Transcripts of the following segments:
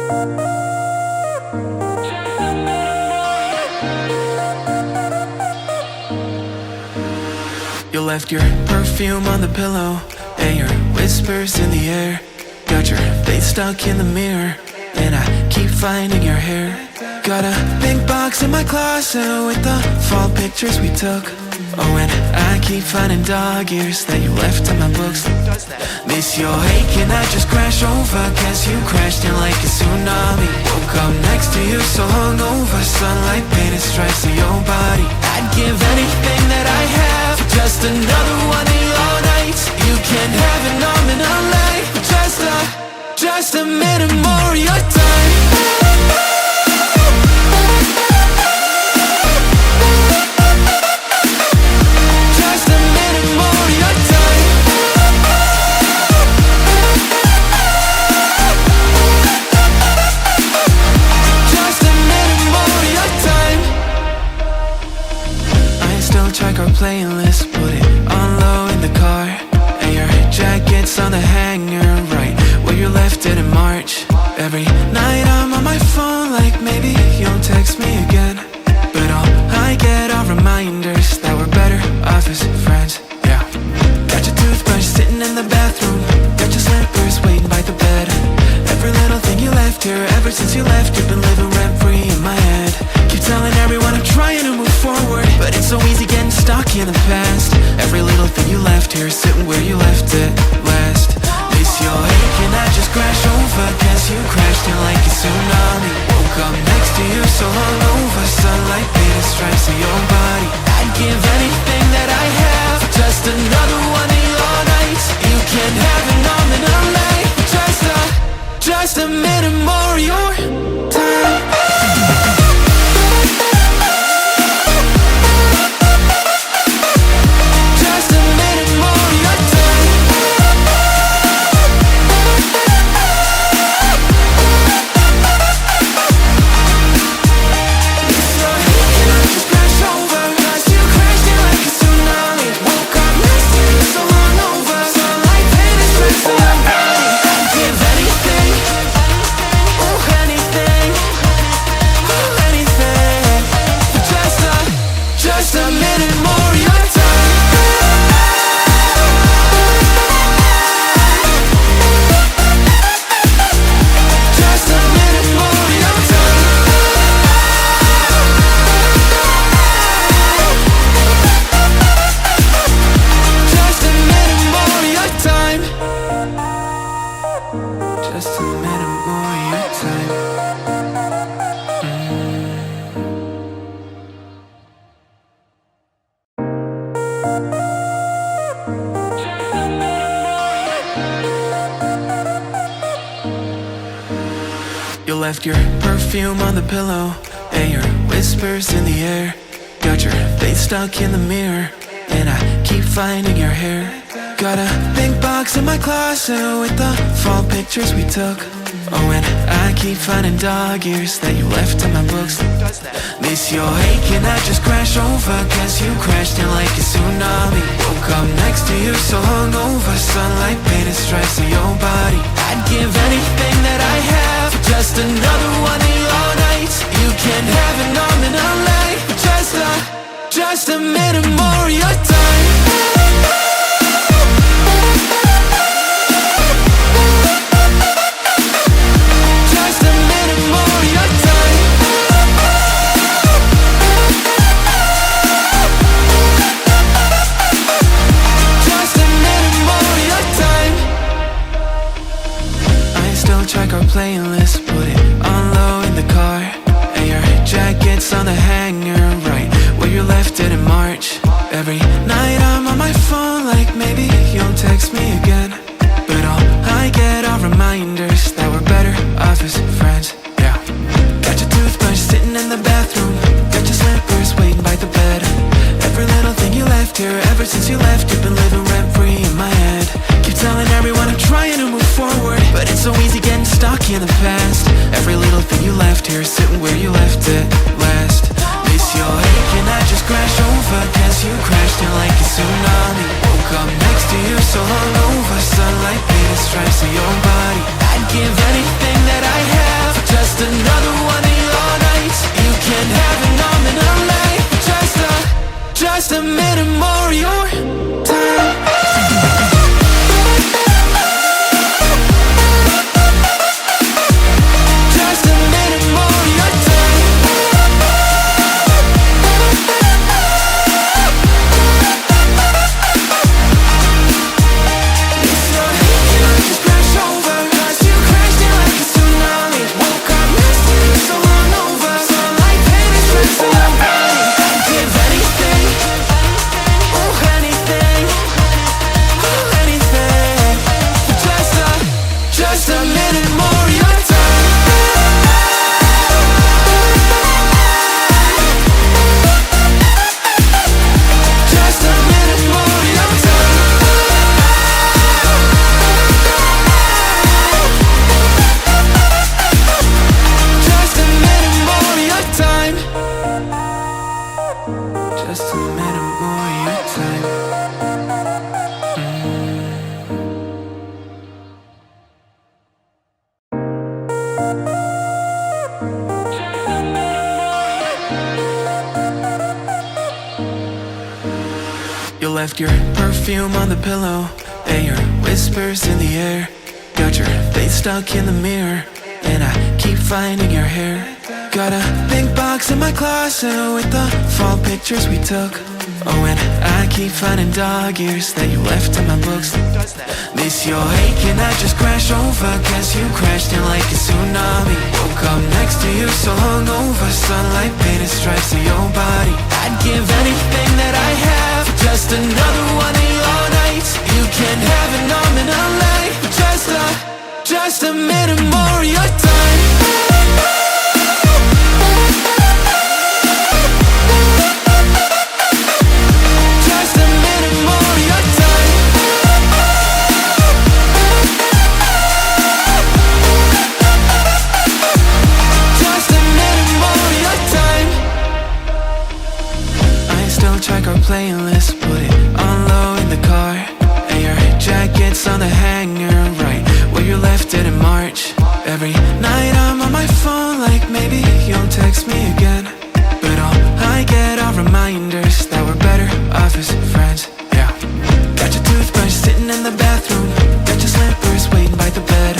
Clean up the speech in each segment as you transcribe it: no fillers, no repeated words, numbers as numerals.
You left your perfume on the pillow and your whispers in the air. Got your face stuck in the mirror and I keep finding your hair. Got a pink box in my closet with the fall pictures we took. Oh, and I keep finding dog ears that you left in my books. Miss your ache and I just crash over. Guess you crashed in like a tsunami. Woke up next to you so hungover. Sunlight painted stripes on your body. I'd give anything that I have for just another one of your nights. You can have it all in a life. Just a minute more of your time. Check our playlist, put it on low in the car. And your jacket's on the hanger, right where you left it in March. Every night I'm on my phone, like maybe you'll text me again. But all I get are reminders that we're better off as friends, yeah. Got your toothbrush sitting in the bathroom. Got your slippers waiting by the bed. Every little thing you left here, ever since you left, you've been living rent-free in my head. Keep telling everyone I'm trying to move forward, but it's so easy getting stuck in the past. Every little thing you left here, sitting where you left it last. Miss your ache and I just crash over. Guess you crashed in like a tsunami. Woke up next to you so hungover. Sunlight painted stripes on your body. I'd give anything that I have for just another one of your nights. You can have it all in a life. Just a minute more of your time. Left your perfume on the pillow and your whispers in the air. Got your face stuck in the mirror and I keep finding your hair. Got a pink box in my closet with the fall pictures we took. Oh, and I keep finding dog ears that you left in my books. Miss your ache and I just crash over. Guess you crashed in like a tsunami. Woke up next to you so hungover. Sunlight painted stripes on your body. I'd give anything that I have for just another one of your nights. You can have it all in a life. Just a minute more of your time. Check our playlist, put it on low in the car. And your jacket's on the hanger, right where you left it in March. Every night I'm on my phone, like maybe you'll text me again. But all I get are reminders that we're better off as friends, yeah. Got your toothbrush sitting in the bathroom. Got your slippers waiting by the bed. Every little thing you left here, ever since you left, you've been living rent-free in my head. Keep telling everyone I'm trying to move forward, but it's so easy getting stuck in the past. Every little thing you left here, sitting where you left it last. Miss your ache and I just crash over. Guess you crashed in like a tsunami. Woke up next to you so hungover. Sunlight painted stripes on your body. I'd give anything that I have You left your perfume on the pillow and your whispers in the air. Got your face stuck in the mirror and I keep finding your hair. Got a big box in my closet with the fall pictures we took. Oh, and I keep finding dog ears that you left in my books. Miss your ache and I just crash over, cause you crashed in like a tsunami. Woke up next to you so hungover, sunlight painted stripes on your body. I'd give anything that I have for just another one of your nights. You can't have it, I'm in a light, just a minute more of your time. Check our playlist, put it on low in the car, and your jacket's on the hanger right where you left it in March. Every night I'm on my phone like maybe you'll text me again, but all I get are reminders that we're better off as friends. Yeah, got your toothbrush sitting in the bathroom, got your slippers waiting by the bed.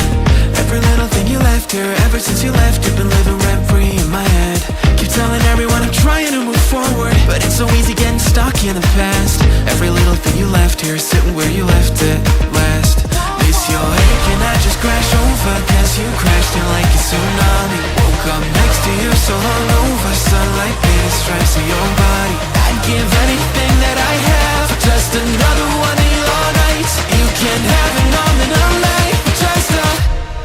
Every little thing you left here, ever since you left, you've been living rent free in my head. Keep telling everyone I'm trying to move forward, but it's so easy getting stuck in the past. Every little thing you left here, sitting where you left it last. Miss your ache and I just crash over, cause you crashed in like a tsunami. Woke up next to you so hungover, sunlight painted stripes on your body. I'd give anything that I have for just another one of your nights. You can't have it, I'm in a light,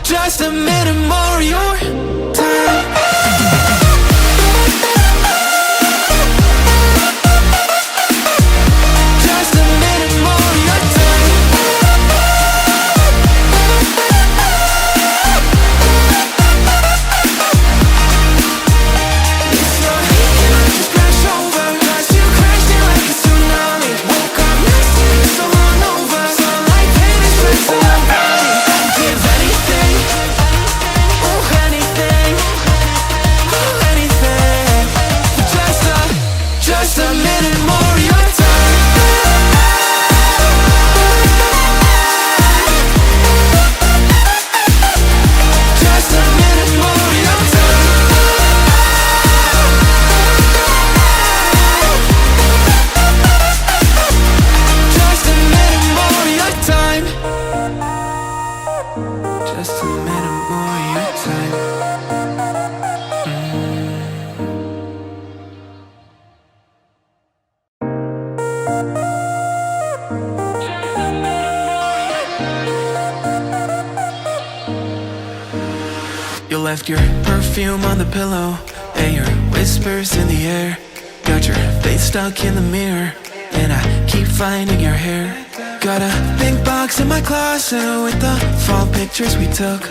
just a minute more of your time. You left your perfume on the pillow and your whispers in the air. Got your face stuck in the mirror and I keep finding your hair. Got a big box in my closet with the fall pictures we took.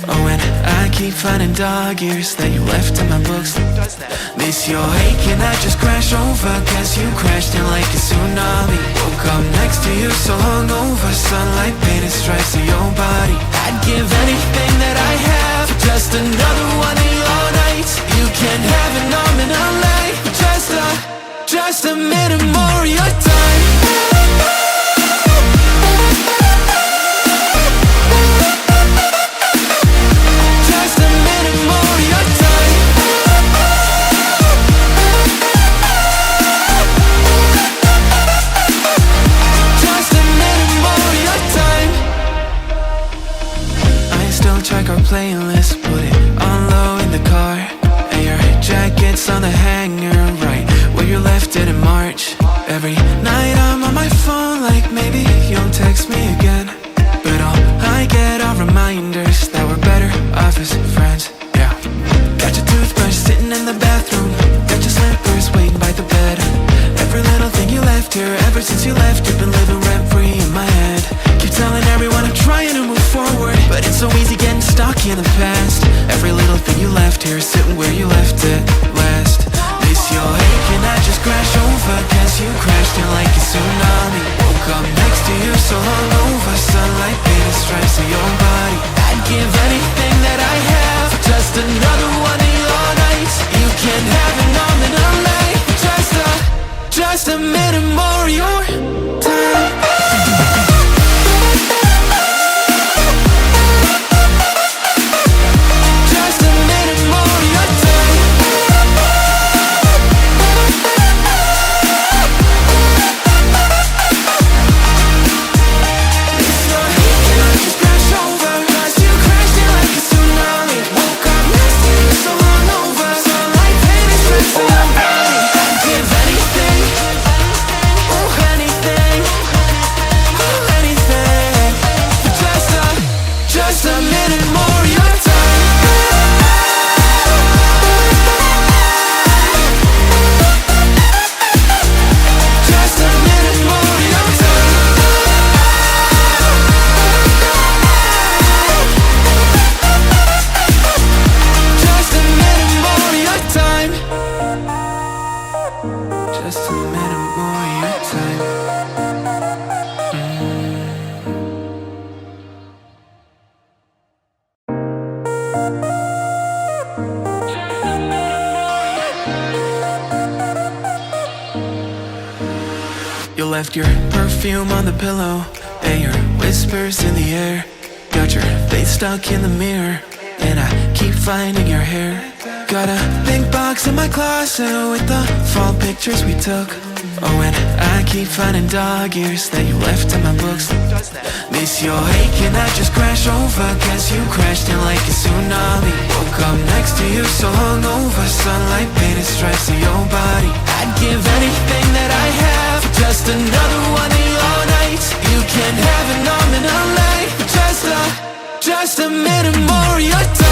Oh, and I keep finding dog ears that you left in my books. Miss your ache and I just crash over, cause you crashed in like a tsunami. Woke up next to you so hungover, sunlight painted stripes on your body. I'd give anything that I have for just another one of your nights. You can't have it, I'm in a light, just a minute more of your time. Check our playlist, put it on low in the car, and your jacket's on the hanger right where you left it in March. Every night I'm on my phone like maybe you'll text me again, but all I get are reminders that we're better off as friends. Yeah, got your toothbrush sitting in the bathroom, got your slippers waiting by the bed. Every little thing you left here, ever since you left, you've been living rent free in my head. Keep telling everyone I'm trying to move forward, but it's so easy getting stuck in the past. Every little thing you left here, sitting where you left it last. Miss your ache and I just crash over, cause you crashed in like a tsunami. Woke up next to you so hungover, sunlight painted stripes on your body. I'd give anything that I have for You left your perfume on the pillow and your whispers in the air. Got your face stuck in the mirror and I keep finding your hair. Got a big box in my closet with the fall pictures we took. Oh, and I keep finding dog ears that you left in my books. Miss your ache and I just crash over, guess you crashed in like a tsunami. Woke up next to you so hungover, sunlight painted stripes on your body. I'd give anything that I have for just another one of your nights. You can't have it all in a life, just a minute more of your time.